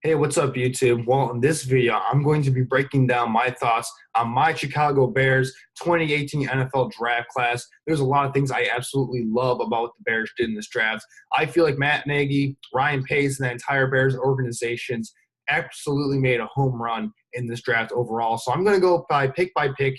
Hey, what's up, YouTube? Well, in this video, I'm going to be breaking down my thoughts on my Chicago Bears 2018 NFL draft class. There's a lot of things I absolutely love about what the Bears did in this draft. I feel like Matt Nagy, Ryan Pace, and the entire Bears organizations absolutely made a home run in this draft overall. So I'm going to go by pick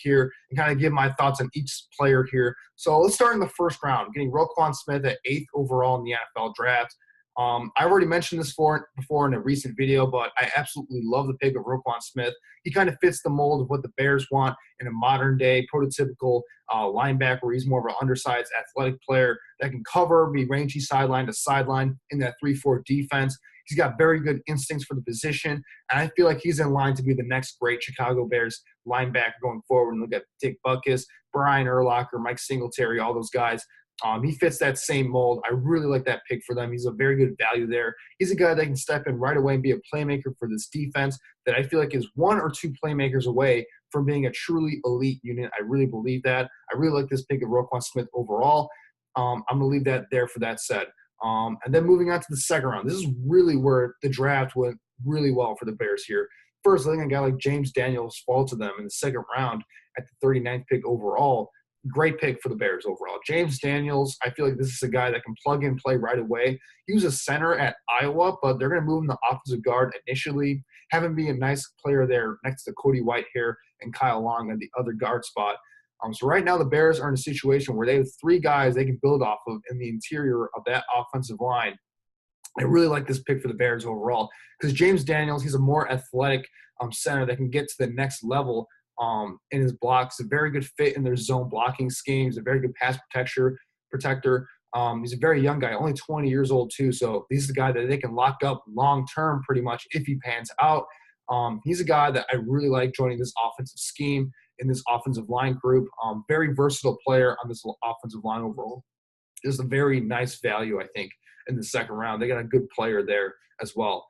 here and kind of give my thoughts on each player here. So let's start in the first round, getting Roquan Smith at 8th overall in the NFL draft. I've already mentioned this before in a recent video, but I absolutely love the pick of Roquan Smith. He kind of fits the mold of what the Bears want in a modern-day prototypical linebacker. He's more of an undersized athletic player that can cover, be rangy sideline to sideline in that 3-4 defense. He's got very good instincts for the position, and I feel like he's in line to be the next great Chicago Bears linebacker going forward. And look at Dick Butkus, Brian Urlacher, Mike Singletary, all those guys. He fits that same mold. I really like that pick for them. He's a very good value there. He's a guy that can step in right away and be a playmaker for this defense that I feel like is one or two playmakers away from being a truly elite unit. I really believe that. I really like this pick of Roquan Smith overall. I'm going to leave that there for that said. And then moving on to the second round. This is really where the draft went really well for the Bears here. First, letting a guy like James Daniels fall to them in the second round at the 39th pick overall. Great pick for the Bears overall. James Daniels, I feel like this is a guy that can plug and play right away. He was a center at Iowa, but they're going to move him to offensive guard initially, have him be a nice player there next to Cody Whitehair and Kyle Long at the other guard spot. So right now the Bears are in a situation where they have three guys they can build off of in the interior of that offensive line. I really like this pick for the Bears overall because James Daniels, he's a more athletic center that can get to the next level in his blocks. A very good fit in their zone blocking schemes, a very good pass protector. He's a very young guy, only 20 years old too. So he's the guy that they can lock up long-term pretty much if he pans out. He's a guy that I really like joining this offensive scheme in this offensive line group. Very versatile player on this offensive line overall. Just a very nice value, I think, in the second round. They got a good player there as well.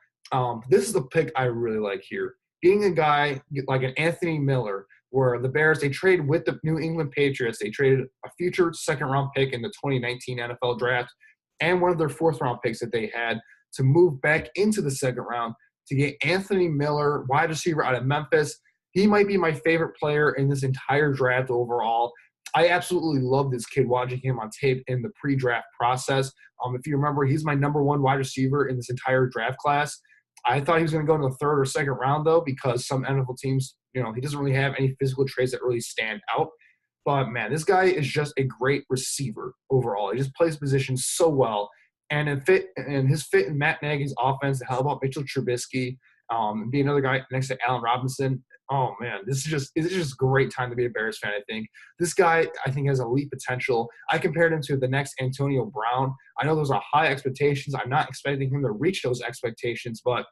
This is the pick I really like here. Getting a guy like an Anthony Miller, where the Bears, they traded with the New England Patriots. They traded a future second-round pick in the 2019 NFL draft and one of their fourth-round picks that they had to move back into the second round to get Anthony Miller, wide receiver out of Memphis. He might be my favorite player in this entire draft overall. I absolutely love this kid watching him on tape in the pre-draft process. If you remember, he's my number one wide receiver in this entire draft class. I thought he was going to go in the third or second round, though, because some NFL teams, he doesn't really have any physical traits that really stand out. But, man, this guy is just a great receiver overall. He just plays position so well. And his fit in Matt Nagy's offense, how about Mitchell Trubisky, be another guy next to Allen Robinson. Oh, man, this is just a great time to be a Bears fan, I think. This guy, I think, has elite potential. I compared him to the next Antonio Brown. I know those are high expectations. I'm not expecting him to reach those expectations, but,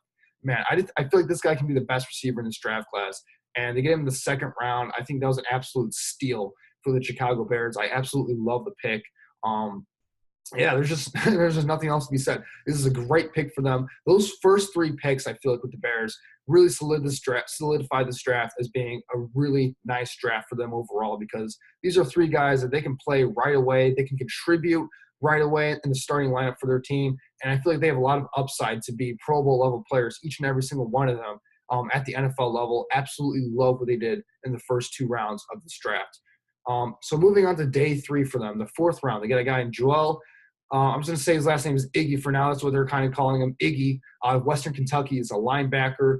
man, I feel like this guy can be the best receiver in this draft class. And they get him in the second round. I think that was an absolute steal for the Chicago Bears. I absolutely love the pick. There's just nothing else to be said. This is a great pick for them. Those first three picks, I feel like, with the Bears really solidify this draft as being a really nice draft for them overall, because these are three guys that they can play right away. They can contribute right away in the starting lineup for their team. And I feel like they have a lot of upside to be Pro Bowl level players, each and every single one of them at the NFL level. Absolutely love what they did in the first two rounds of this draft. So moving on to day three for them, the fourth round, they got a guy in Joel. I'm just going to say his last name is Iggy for now. That's what they're kind of calling him, Iggy, out of Western Kentucky. He's a linebacker.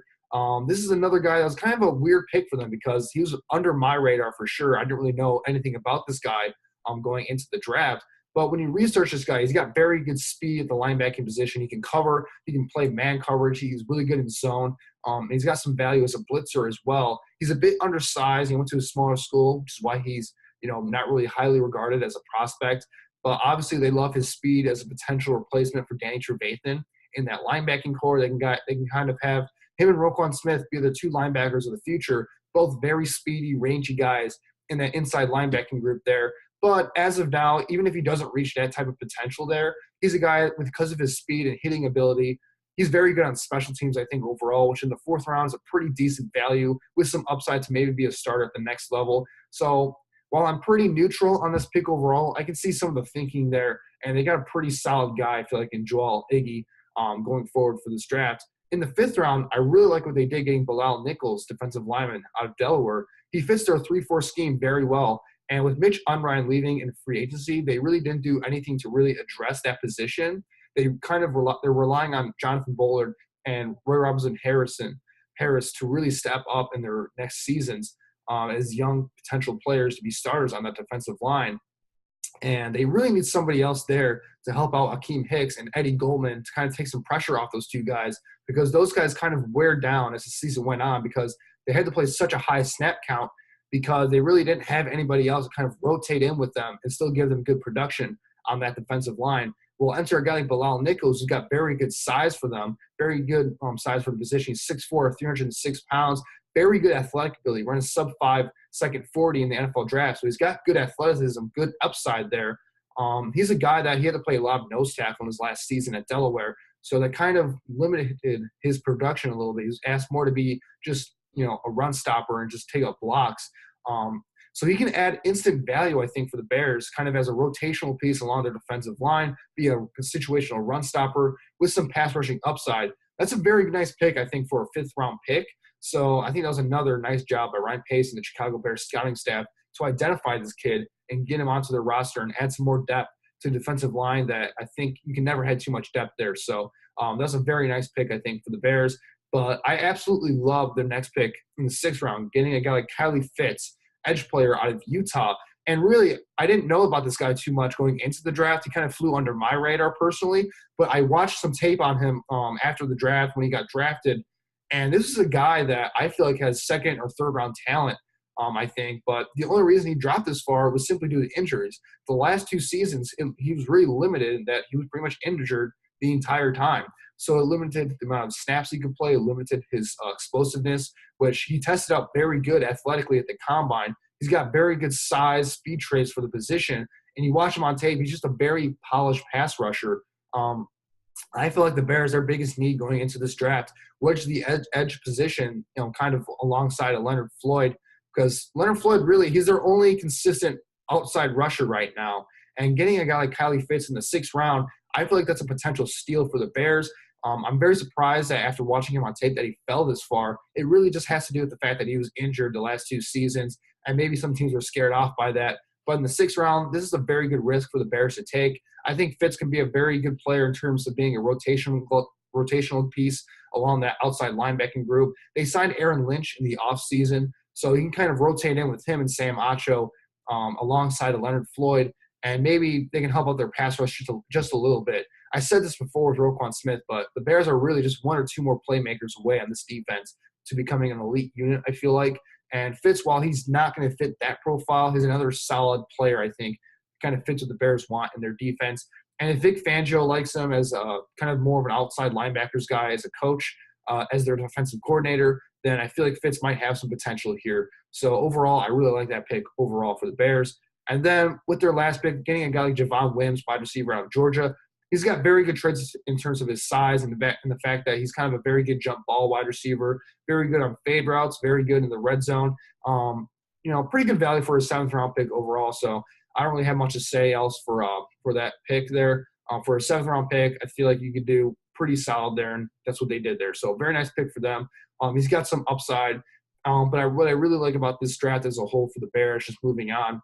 This is another guy that was kind of a weird pick for them because he was under my radar for sure. I didn't really know anything about this guy going into the draft. But when you research this guy, he's got very good speed at the linebacking position. He can cover. He can play man coverage. He's really good in zone. He's got some value as a blitzer as well. He's a bit undersized. He went to a smaller school, which is why he's not really highly regarded as a prospect. But obviously they love his speed as a potential replacement for Danny Trevathan in that linebacking core. They can kind of have him and Roquan Smith be the two linebackers of the future, both very speedy, rangy guys in that inside linebacking group there. But as of now, even if he doesn't reach that type of potential there, he's a guy because of his speed and hitting ability. He's very good on special teams, I think, overall, which in the fourth round is a pretty decent value with some upside to maybe be a starter at the next level. So while I'm pretty neutral on this pick overall, I can see some of the thinking there, and they got a pretty solid guy, I feel like, in Joel Iggy going forward for this draft. in the 5th round, I really like what they did getting Bilal Nichols, defensive lineman out of Delaware. He fits their 3-4 scheme very well. And with Mitch Unrein leaving in free agency, they really didn't do anything to really address that position. They're relying on Jonathan Bullard and Roy Robinson Harris to really step up in their next seasons as young potential players to be starters on that defensive line. And they really need somebody else there to help out Akeem Hicks and Eddie Goldman to kind of take some pressure off those two guys, because those guys kind of wear down as the season went on because they had to play such a high snap count because they really didn't have anybody else to kind of rotate in with them and still give them good production on that defensive line. We'll enter a guy like Bilal Nichols, who's got very good size for them, very good size for the position. He's 6'4", 306 pounds, very good athletic ability, running sub-5 second 40 in the NFL draft. So he's got good athleticism, good upside there. He's a guy that he had to play a lot of nose tackle in his last season at Delaware. So that kind of limited his production a little bit. He was asked more to be just, a run stopper and just take up blocks. So he can add instant value, I think, for the Bears, kind of as a rotational piece along their defensive line, be a situational run stopper with some pass rushing upside. That's a very nice pick, I think, for a 5th-round pick. So I think that was another nice job by Ryan Pace and the Chicago Bears scouting staff to identify this kid and get him onto their roster and add some more depth to the defensive line that I think you can never have too much depth there. So that's a very nice pick, I think, for the Bears. But I absolutely love their next pick in the 6th round, getting a guy like Kylie Fitz, edge player out of Utah. And really, I didn't know about this guy too much going into the draft. He kind of flew under my radar personally, but I watched some tape on him after the draft when he got drafted. And this is a guy that I feel like has 2nd or 3rd round talent, I think. But the only reason he dropped this far was simply due to injuries. The last 2 seasons, he was really limited in that he was pretty much injured the entire time. So it limited the amount of snaps he could play. It limited his explosiveness, which he tested out very good athletically at the combine. He's got very good size, speed traits for the position. And you watch him on tape, he's just a very polished pass rusher. I feel like the Bears, their biggest need going into this draft was the edge position, kind of alongside of Leonard Floyd, because Leonard Floyd really, he's their only consistent outside rusher right now. And getting a guy like Kylie Fitz in the 6th round, I feel like that's a potential steal for the Bears. I'm very surprised that after watching him on tape that he fell this far. It really just has to do with the fact that he was injured the last 2 seasons, and maybe some teams were scared off by that. But in the 6th round, this is a very good risk for the Bears to take. I think Fitz can be a very good player in terms of being a rotational piece along that outside linebacking group. They signed Aaron Lynch in the offseason, so you can kind of rotate in with him and Sam Acho alongside of Leonard Floyd, and maybe they can help out their pass rush just a little bit. I said this before with Roquan Smith, but the Bears are really just 1 or 2 more playmakers away on this defense to becoming an elite unit, I feel like. And Fitz, while he's not going to fit that profile, he's another solid player, I think, kind of fits what the Bears want in their defense. And if Vic Fangio likes him as kind of more of an outside linebackers guy, as a coach, as their defensive coordinator, then I feel like Fitz might have some potential here. So overall, I really like that pick overall for the Bears. And then with their last pick, getting a guy like Javon Wims, wide receiver out of Georgia, he's got very good traits in terms of his size and the fact that he's kind of a very good jump ball wide receiver, very good on fade routes, very good in the red zone. Pretty good value for a 7th round pick overall. So I don't really have much to say else for that pick there. For a 7th round pick, I feel like you could do pretty solid there, and that's what they did there. So very nice pick for them. He's got some upside. But what I really like about this draft as a whole for the Bears, just moving on,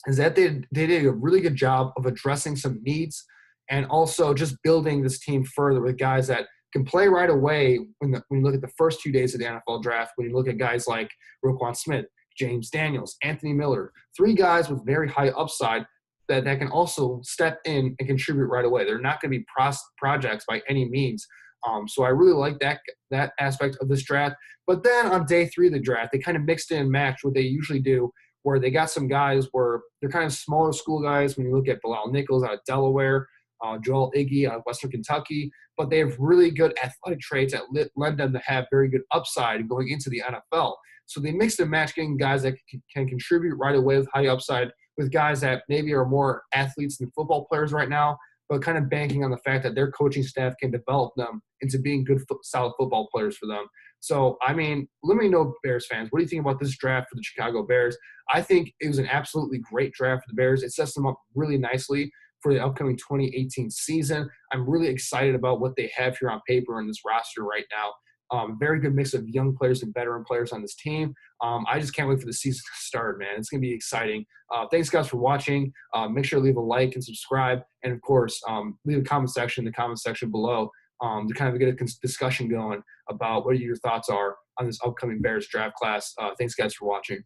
is that they did a really good job of addressing some needs and also just building this team further with guys that can play right away when you look at the first 2 days of the NFL draft, when you look at guys like Roquan Smith, James Daniels, Anthony Miller, 3 guys with very high upside that can also step in and contribute right away. They're not going to be projects by any means. So I really like that aspect of this draft. But then on day 3 of the draft, they kind of mixed in and matched what they usually do, where they got some guys where they're kind of smaller school guys. When you look at Bilal Nichols out of Delaware, Joel Iggy out of Western Kentucky, but they have really good athletic traits that led them to have very good upside going into the NFL. So they mixed and matched, getting guys that can contribute right away with high upside with guys that maybe are more athletes than football players right now, but kind of banking on the fact that their coaching staff can develop them into being good, solid football players for them. So, let me know, Bears fans, what do you think about this draft for the Chicago Bears? I think it was an absolutely great draft for the Bears. It sets them up really nicely for the upcoming 2018 season. I'm really excited about what they have here on paper in this roster right now. Very good mix of young players and veteran players on this team. I just can't wait for the season to start, man. It's going to be exciting. Thanks, guys, for watching. Make sure to leave a like and subscribe. And, of course, leave a comment section in the comment section below to kind of get a discussion going about what your thoughts are on this upcoming Bears draft class. Thanks, guys, for watching.